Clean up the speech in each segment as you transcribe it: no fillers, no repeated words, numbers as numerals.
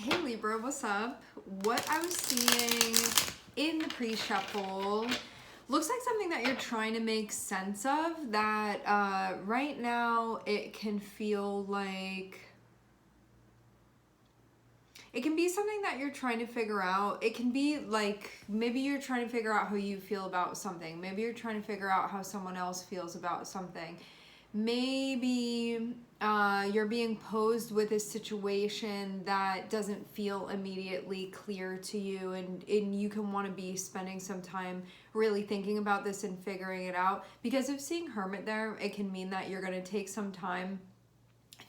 Hey Libra, what's up? What I was seeing in the pre-shuffle looks like something that you're trying to make sense of, that right now it can feel like it can be something that you're trying to figure out. It can be like maybe you're trying to figure out how you feel about something. Maybe you're trying to figure out how someone else feels about something. Maybe you're being posed with a situation that doesn't feel immediately clear to you, and you can want to be spending some time really thinking about this and figuring it out. Because of seeing Hermit there, it can mean that you're going to take some time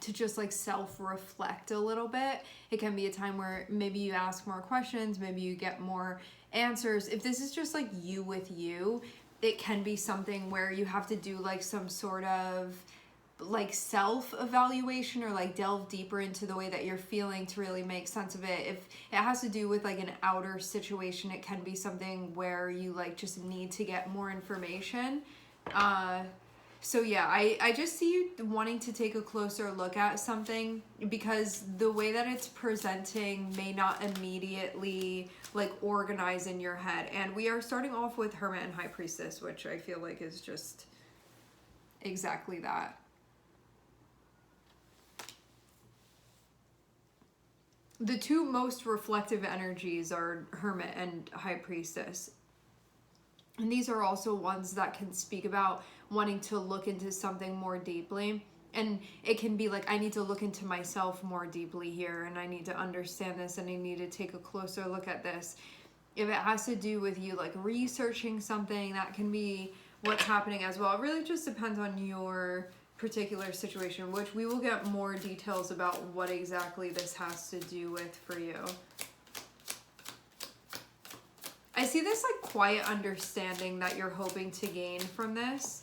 to just like self-reflect a little bit. It can be a time where maybe you ask more questions, maybe you get more answers. If this is just like you with you, it can be something where you have to do like some sort of like self-evaluation or like delve deeper into the way that you're feeling to really make sense of it. If it has to do with like an outer situation, it can be something where you like just need to get more information. So yeah, I just see you wanting to take a closer look at something, because the way that it's presenting may not immediately like organize in your head. And we are starting off with Hermit and High Priestess, which I feel like is just exactly that. The two most reflective energies are Hermit and High Priestess. And these are also ones that can speak about wanting to look into something more deeply. And it can be like, I need to look into myself more deeply here, and I need to understand this, and I need to take a closer look at this. If it has to do with you like researching something, that can be what's happening as well. It really just depends on your particular situation, which we will get more details about what exactly this has to do with for you. I see this like quiet understanding that you're hoping to gain from this.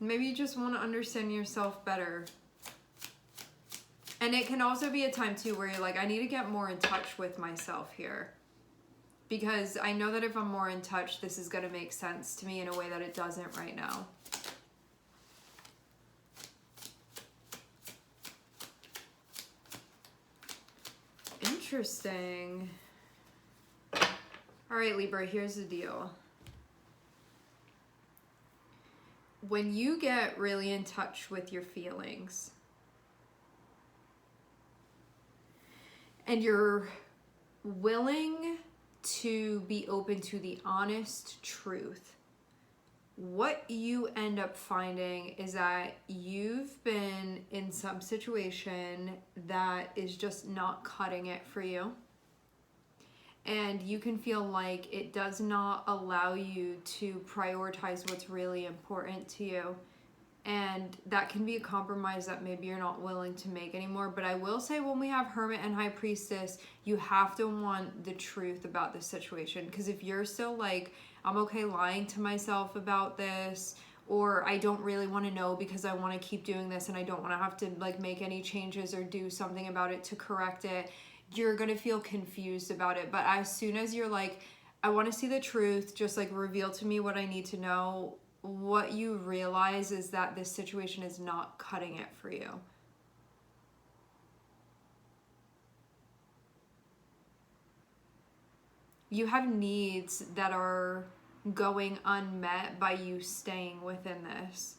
Maybe you just want to understand yourself better. And it can also be a time too where you're like, I need to get more in touch with myself here. Because I know that if I'm more in touch, this is going to make sense to me in a way that it doesn't right now. Interesting. All right, Libra, here's the deal. When you get really in touch with your feelings and you're willing to be open to the honest truth, what you end up finding is that you've been in some situation that is just not cutting it for you. And you can feel like it does not allow you to prioritize what's really important to you. And that can be a compromise that maybe you're not willing to make anymore. But I will say, when we have Hermit and High Priestess, you have to want the truth about the situation. Because if you're still like, I'm okay lying to myself about this, or I don't really want to know because I want to keep doing this and I don't want to have to like make any changes or do something about it to correct it, you're going to feel confused about it. But as soon as you're like, I want to see the truth, just like reveal to me what I need to know, what you realize is that this situation is not cutting it for you. You have needs that are going unmet by you staying within this.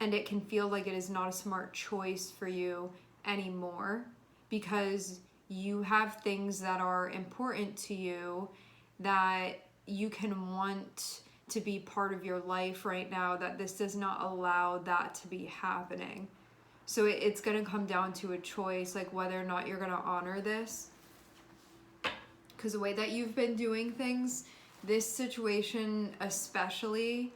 And it can feel like it is not a smart choice for you anymore, because you have things that are important to you that you can want to be part of your life right now, that this does not allow that to be happening. So it's going to come down to a choice, like whether or not you're going to honor this. Because the way that you've been doing things, this situation especially,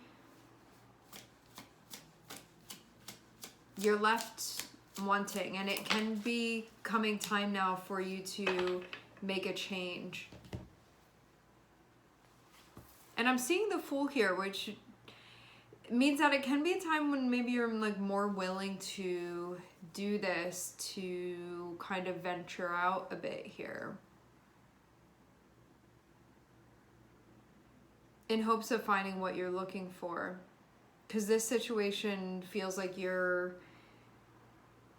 you're left wanting, and it can be coming time now for you to make a change. And I'm seeing the Fool here, which means that it can be a time when maybe you're like more willing to do this, to kind of venture out a bit here, in hopes of finding what you're looking for. Because this situation feels like you're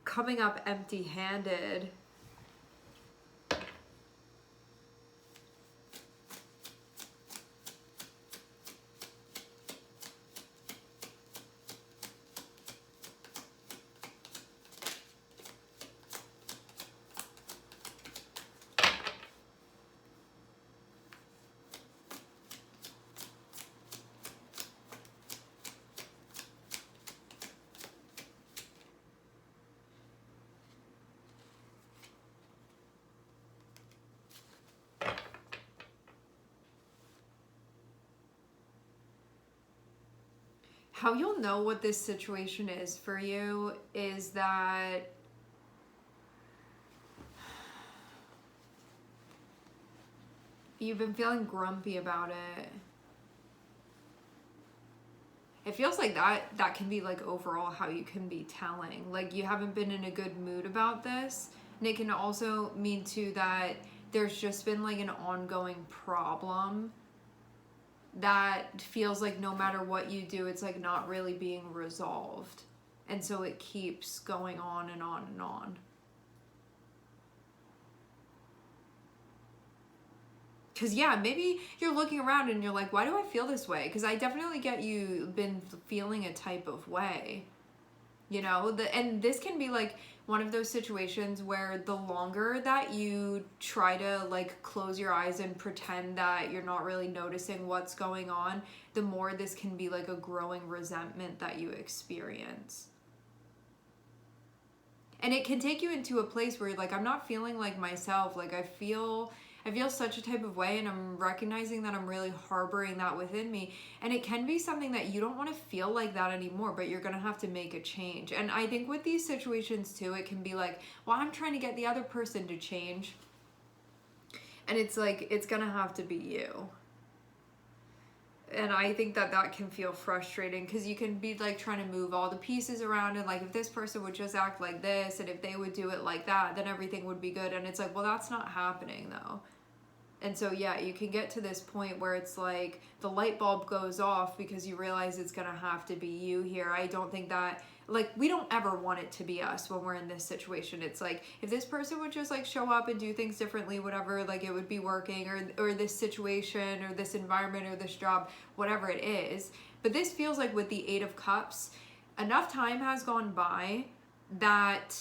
coming up empty-handed How you'll know what this situation is for you is that you've been feeling grumpy about it. It feels like that can be like overall how you can be telling. Like you haven't been in a good mood about this. And it can also mean too that there's just been like an ongoing problem that feels like no matter what you do, it's like not really being resolved. And so it keeps going on and on and on. Because yeah, maybe you're looking around and you're like, why do I feel this way? Because I definitely get you been feeling a type of way, you know. And this can be like one of those situations where the longer that you try to like close your eyes and pretend that you're not really noticing what's going on, the more this can be like a growing resentment that you experience. And it can take you into a place where you're like, I'm not feeling like myself. Like I feel such a type of way, and I'm recognizing that I'm really harboring that within me. And it can be something that you don't want to feel like that anymore, but you're going to have to make a change. And I think with these situations too, it can be like, well, I'm trying to get the other person to change. And it's like, it's going to have to be you. And I think that can feel frustrating because you can be like trying to move all the pieces around, and like if this person would just act like this and if they would do it like that, then everything would be good. And it's like, well, that's not happening though. And so yeah, you can get to this point where it's like the light bulb goes off because you realize it's gonna have to be you here. I don't think that, like, we don't ever want it to be us when we're in this situation. It's like, if this person would just like show up and do things differently, whatever, like it would be working, or this situation or this environment or this job, whatever it is. But this feels like with the 8 of Cups, enough time has gone by that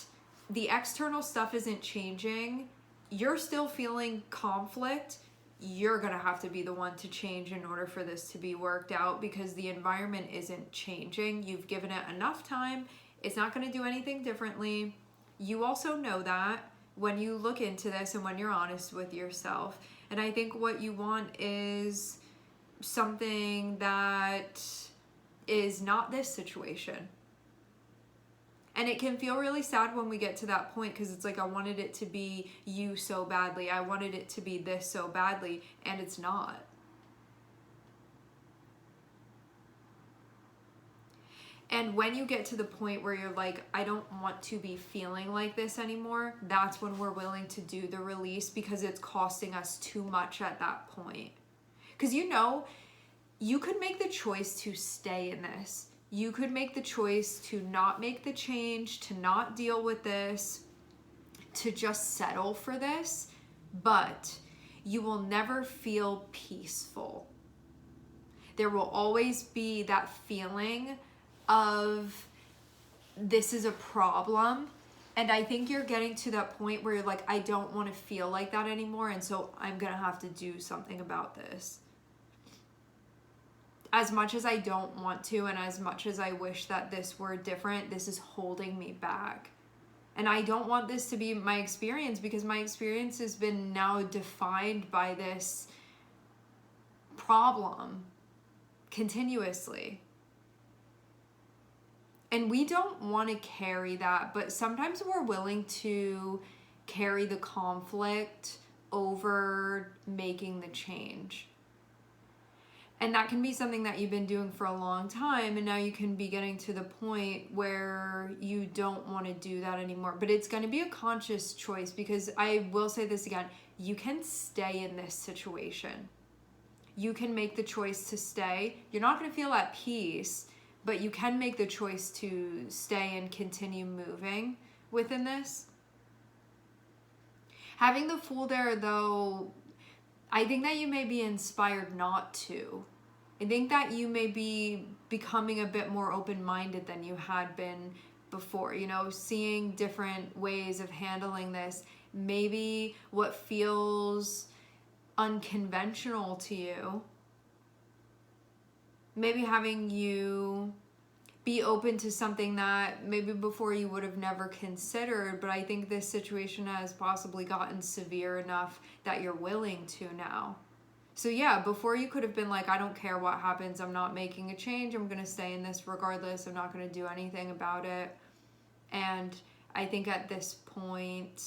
the external stuff isn't changing. You're still feeling conflict. You're gonna have to be the one to change in order for this to be worked out, because the environment isn't changing. You've given it enough time. It's not gonna do anything differently. You also know that when you look into this and when you're honest with yourself. And I think what you want is something that is not this situation. And it can feel really sad when we get to that point, because it's like, I wanted it to be you so badly. I wanted it to be this so badly, and it's not. And when you get to the point where you're like, I don't want to be feeling like this anymore, that's when we're willing to do the release, because it's costing us too much at that point. Because you know, you could make the choice to stay in this. You could make the choice to not make the change, to not deal with this, to just settle for this, but you will never feel peaceful. There will always be that feeling of this is a problem. And I think you're getting to that point where you're like, I don't want to feel like that anymore, and so I'm going to have to do something about this. As much as I don't want to, and as much as I wish that this were different, this is holding me back. And I don't want this to be my experience, because my experience has been now defined by this problem continuously. And we don't want to carry that, but sometimes we're willing to carry the conflict over making the change. And that can be something that you've been doing for a long time, and now you can be getting to the point where you don't want to do that anymore. But it's going to be a conscious choice, because I will say this again, you can stay in this situation. You can make the choice to stay. You're not going to feel at peace, but you can make the choice to stay and continue moving within this. Having the Fool there, though, I think that you may be inspired not to. I think that you may be becoming a bit more open-minded than you had been before, you know, seeing different ways of handling this. Maybe what feels unconventional to you, maybe having you be open to something that maybe before you would have never considered, but I think this situation has possibly gotten severe enough that you're willing to now. So yeah, before you could have been like, I don't care what happens. I'm not making a change. I'm going to stay in this regardless. I'm not going to do anything about it. And I think at this point,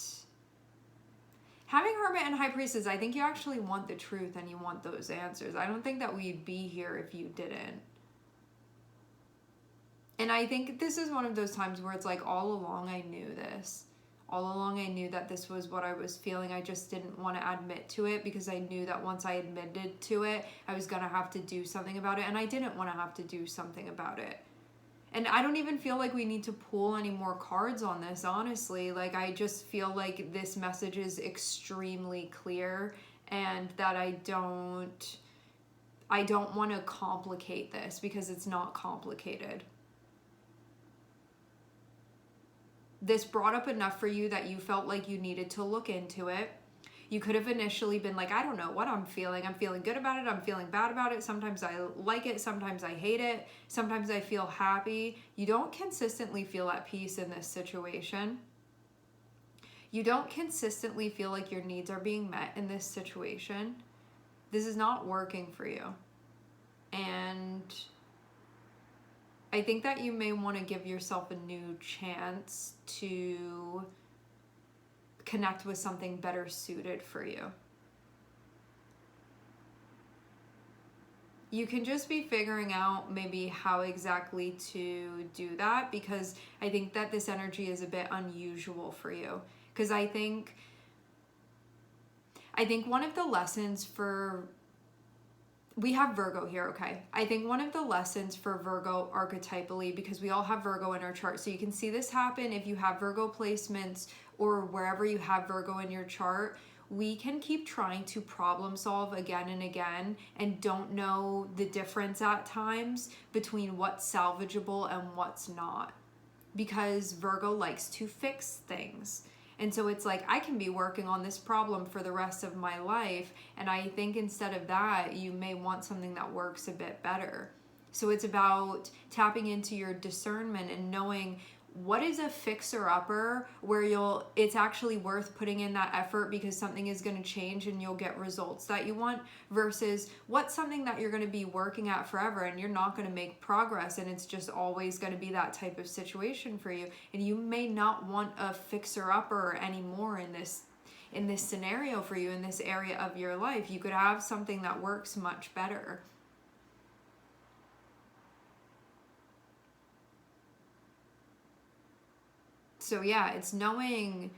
having Hermit and High Priestess, I think you actually want the truth and you want those answers. I don't think that we'd be here if you didn't. And I think this is one of those times where it's like, all along I knew this. All along I knew that this was what I was feeling. I just didn't want to admit to it because I knew that once I admitted to it, I was going to have to do something about it. And I didn't want to have to do something about it. And I don't even feel like we need to pull any more cards on this, honestly. Like, I just feel like this message is extremely clear and that I don't want to complicate this because it's not complicated. This brought up enough for you that you felt like you needed to look into it. You could have initially been like, I don't know what I'm feeling. I'm feeling good about it. I'm feeling bad about it. Sometimes I like it. Sometimes I hate it. Sometimes I feel happy. You don't consistently feel at peace in this situation. You don't consistently feel like your needs are being met in this situation. This is not working for you. And I think that you may want to give yourself a new chance to connect with something better suited for you. You can just be figuring out maybe how exactly to do that, because I think that this energy is a bit unusual for you. Because I think one of the lessons for, we have Virgo here, okay? I think one of the lessons for Virgo archetypally, because we all have Virgo in our chart, so you can see this happen if you have Virgo placements or wherever you have Virgo in your chart. We can keep trying to problem solve again and again and don't know the difference at times between what's salvageable and what's not, because Virgo likes to fix things. And so it's like, I can be working on this problem for the rest of my life. And I think instead of that, you may want something that works a bit better. So it's about tapping into your discernment and knowing what is a fixer-upper where it's actually worth putting in that effort because something is going to change and you'll get results that you want, versus what's something that you're going to be working at forever and you're not going to make progress and it's just always going to be that type of situation for you. And you may not want a fixer-upper anymore in this scenario for you, in this area of your life. You could have something that works much better. So yeah, it's knowing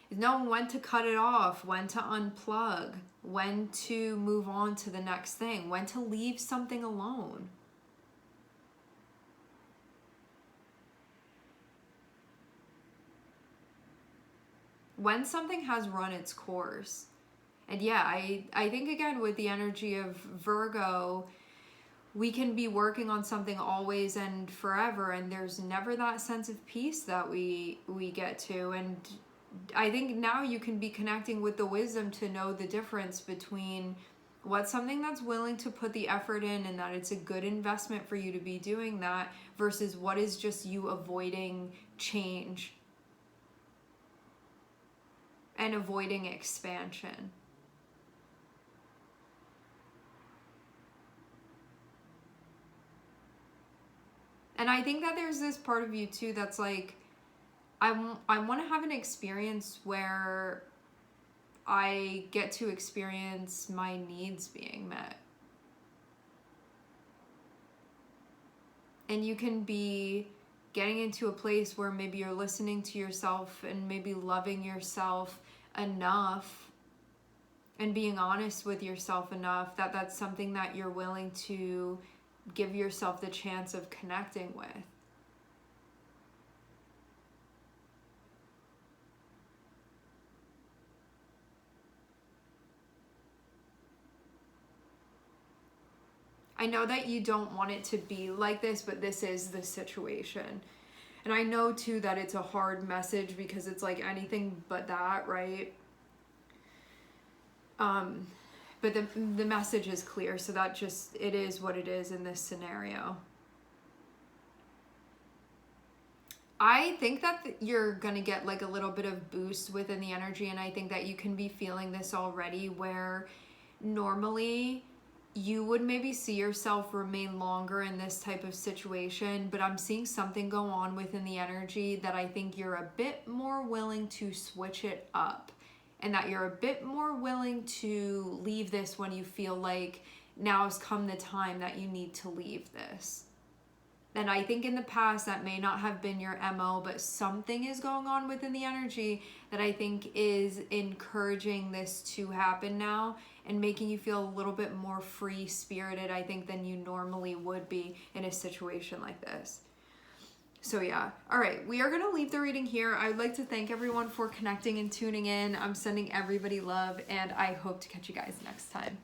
when to cut it off, when to unplug, when to move on to the next thing, when to leave something alone. When something has run its course. And yeah, I think again with the energy of Virgo, we can be working on something always and forever, and there's never that sense of peace that we get to. And I think now you can be connecting with the wisdom to know the difference between what's something that's willing to put the effort in and that it's a good investment for you to be doing that, versus what is just you avoiding change and avoiding expansion. And I think that there's this part of you too that's like, I want to have an experience where I get to experience my needs being met. And you can be getting into a place where maybe you're listening to yourself and maybe loving yourself enough and being honest with yourself enough that that's something that you're willing to give yourself the chance of connecting with. I know that you don't want it to be like this, but this is the situation. And I know too that it's a hard message because it's like anything but that, right? But the message is clear, so that just, it is what it is in this scenario. I think that you're going to get like a little bit of boost within the energy, and I think that you can be feeling this already, where normally you would maybe see yourself remain longer in this type of situation, but I'm seeing something go on within the energy that I think you're a bit more willing to switch it up, and that you're a bit more willing to leave this when you feel like now has come the time that you need to leave this. And I think in the past that may not have been your MO, but something is going on within the energy that I think is encouraging this to happen now and making you feel a little bit more free-spirited, I think, than you normally would be in a situation like this. So yeah. All right, we are going to leave the reading here. I would like to thank everyone for connecting and tuning in. I'm sending everybody love, and I hope to catch you guys next time.